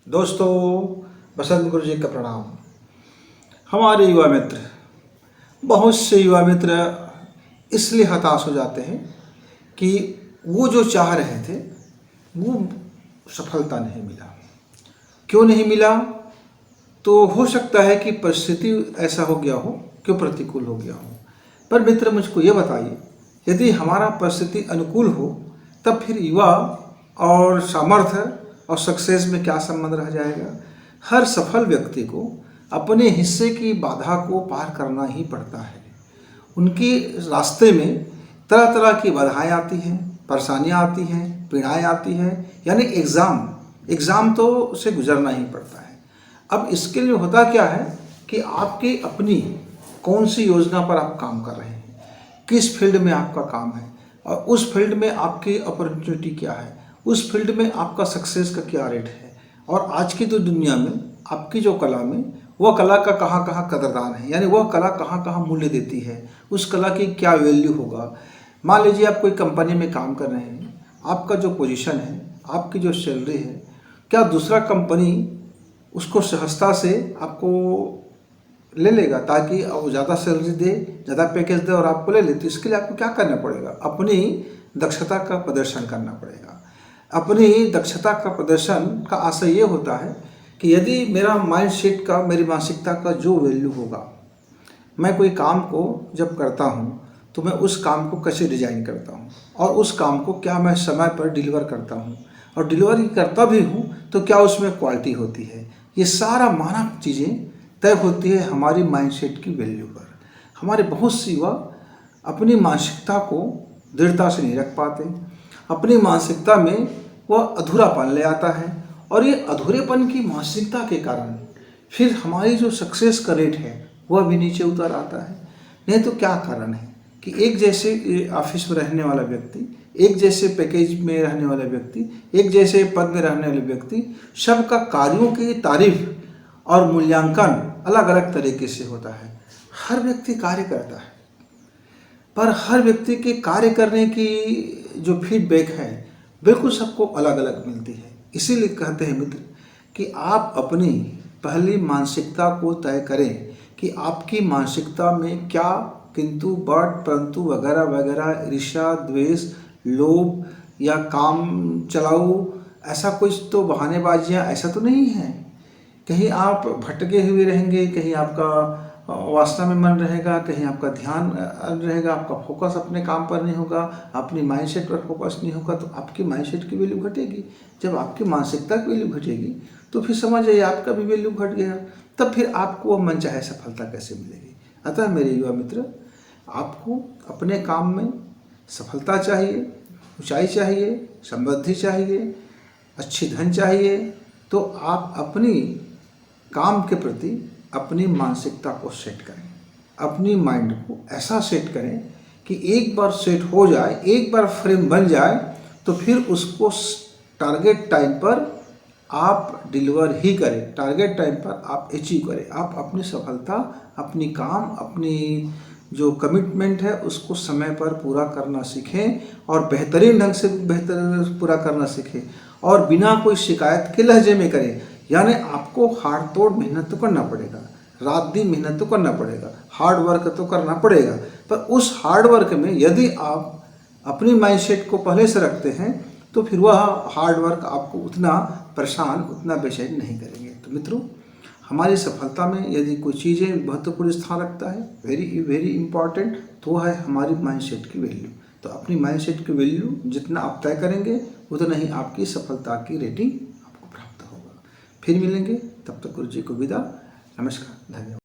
दोस्तों, बसंत गुरु जी का प्रणाम। हमारे युवा मित्र, बहुत से युवा मित्र इसलिए हताश हो जाते हैं कि वो जो चाह रहे थे वो सफलता नहीं मिला। क्यों नहीं मिला? तो हो सकता है कि परिस्थिति ऐसा हो गया हो, क्यों प्रतिकूल हो गया हो। पर मित्र, मुझको ये बताइए, यदि हमारा परिस्थिति अनुकूल हो तब फिर युवा और सामर्थ्य और सक्सेस में क्या संबंध रह जाएगा। हर सफल व्यक्ति को अपने हिस्से की बाधा को पार करना ही पड़ता है। उनके रास्ते में तरह तरह की बाधाएं आती हैं, परेशानियां आती हैं, पीड़ाएं आती हैं, यानी एग्ज़ाम तो उसे गुजरना ही पड़ता है। अब इसके लिए होता क्या है कि आपकी अपनी कौन सी योजना पर आप काम कर रहे हैं, किस फील्ड में आपका काम है और उस फील्ड में आपकी अपॉर्चुनिटी क्या है, उस फील्ड में आपका सक्सेस का क्या रेट है, और आज की तो दुनिया में आपकी जो कला में वह कला का कहाँ कहाँ कदरदान है, यानी वह कला कहाँ कहाँ मूल्य देती है, उस कला की क्या वैल्यू होगा। मान लीजिए आप कोई कंपनी में काम कर रहे हैं, आपका जो पोजीशन है, आपकी जो सैलरी है, क्या दूसरा कंपनी उसको सहजता से आपको ले लेगा ताकि वो ज़्यादा सैलरी दे, ज़्यादा पैकेज दे और आपको ले ले? तो इसके लिए आपको क्या करना पड़ेगा? अपनी दक्षता का प्रदर्शन करना पड़ेगा। अपनी दक्षता का प्रदर्शन का आशय ये होता है कि यदि मेरा माइंड सेट का, मेरी मानसिकता का जो वैल्यू होगा, मैं कोई काम को जब करता हूँ तो मैं उस काम को कैसे डिजाइन करता हूँ और उस काम को क्या मैं समय पर डिलीवर करता हूँ, और डिलीवरी करता भी हूँ तो क्या उसमें क्वालिटी होती है। ये सारा मानक चीज़ें तय होती है हमारी माइंडसेट की वैल्यू पर। हमारे बहुत से युवा अपनी मानसिकता को दृढ़ता से नहीं रख पाते। अपनी मानसिकता में वह अधूरापन ले आता है और ये अधूरेपन की मानसिकता के कारण फिर हमारी जो सक्सेस का रेट है वह भी नीचे उतर आता है। नहीं तो क्या कारण है कि एक जैसे ऑफिस में रहने वाला व्यक्ति, एक जैसे पैकेज में रहने वाला व्यक्ति, एक जैसे पद में रहने वाले व्यक्ति, सबका कार्यों की तारीफ और मूल्यांकन अलग अलग तरीके से होता है। हर व्यक्ति कार्य करता है, पर हर व्यक्ति के कार्य करने की जो फीडबैक है बिल्कुल सबको अलग अलग मिलती है। इसीलिए कहते हैं मित्र कि आप अपनी पहली मानसिकता को तय करें कि आपकी मानसिकता में क्या किंतु बट परंतु वगैरह वगैरह, ईर्ष्या, द्वेष, लोभ या काम चलाऊ, ऐसा कुछ तो बहानेबाजियाँ ऐसा तो नहीं है। कहीं आप भटके हुए रहेंगे, कहीं आपका वासना में मन रहेगा, कहीं आपका ध्यान रहेगा, आपका फोकस अपने काम पर नहीं होगा, अपनी माइंडसेट पर फोकस नहीं होगा, तो आपकी माइंडसेट की वैल्यू घटेगी। जब आपकी मानसिकता की वैल्यू घटेगी तो फिर समझ जाइए आपका भी वैल्यू घट गया। तब फिर आपको मन चाहे सफलता कैसे मिलेगी। अतः मेरे युवा मित्र, आपको अपने काम में सफलता चाहिए, ऊंचाई चाहिए, समृद्धि चाहिए, अच्छी धन चाहिए, तो आप अपनी काम के प्रति अपनी मानसिकता को सेट करें। अपनी माइंड को ऐसा सेट करें कि एक बार सेट हो जाए, एक बार फ्रेम बन जाए तो फिर उसको टारगेट टाइम पर आप डिलीवर ही करें, टारगेट टाइम पर आप अचीव करें। आप अपनी सफलता, अपनी काम, अपनी जो कमिटमेंट है उसको समय पर पूरा करना सीखें और बेहतरीन ढंग से बेहतर पूरा करना सीखें और बिना कोई शिकायत के लहजे में करें। यानी आपको हार्ड तोड़ मेहनत तो करना पड़ेगा, रात दिन मेहनत तो करना पड़ेगा, हार्ड वर्क तो करना पड़ेगा, पर उस हार्ड वर्क में यदि आप अपनी माइंडसेट को पहले से रखते हैं तो फिर वह हार्ड वर्क आपको उतना परेशान, उतना बेचैन नहीं करेंगे। तो मित्रों, हमारी सफलता में यदि कोई चीज़ें महत्वपूर्ण स्थान रखता है, वेरी इंपॉर्टेंट, तो वह है हमारी माइंडसेट की वैल्यू। तो अपनी माइंडसेट की वैल्यू जितना आप तय करेंगे उतना ही आपकी सफलता की रेटिंग आपको प्राप्त होगा। फिर मिलेंगे, तब तक गुरु जी को विदा। नमस्कार, धन्यवाद।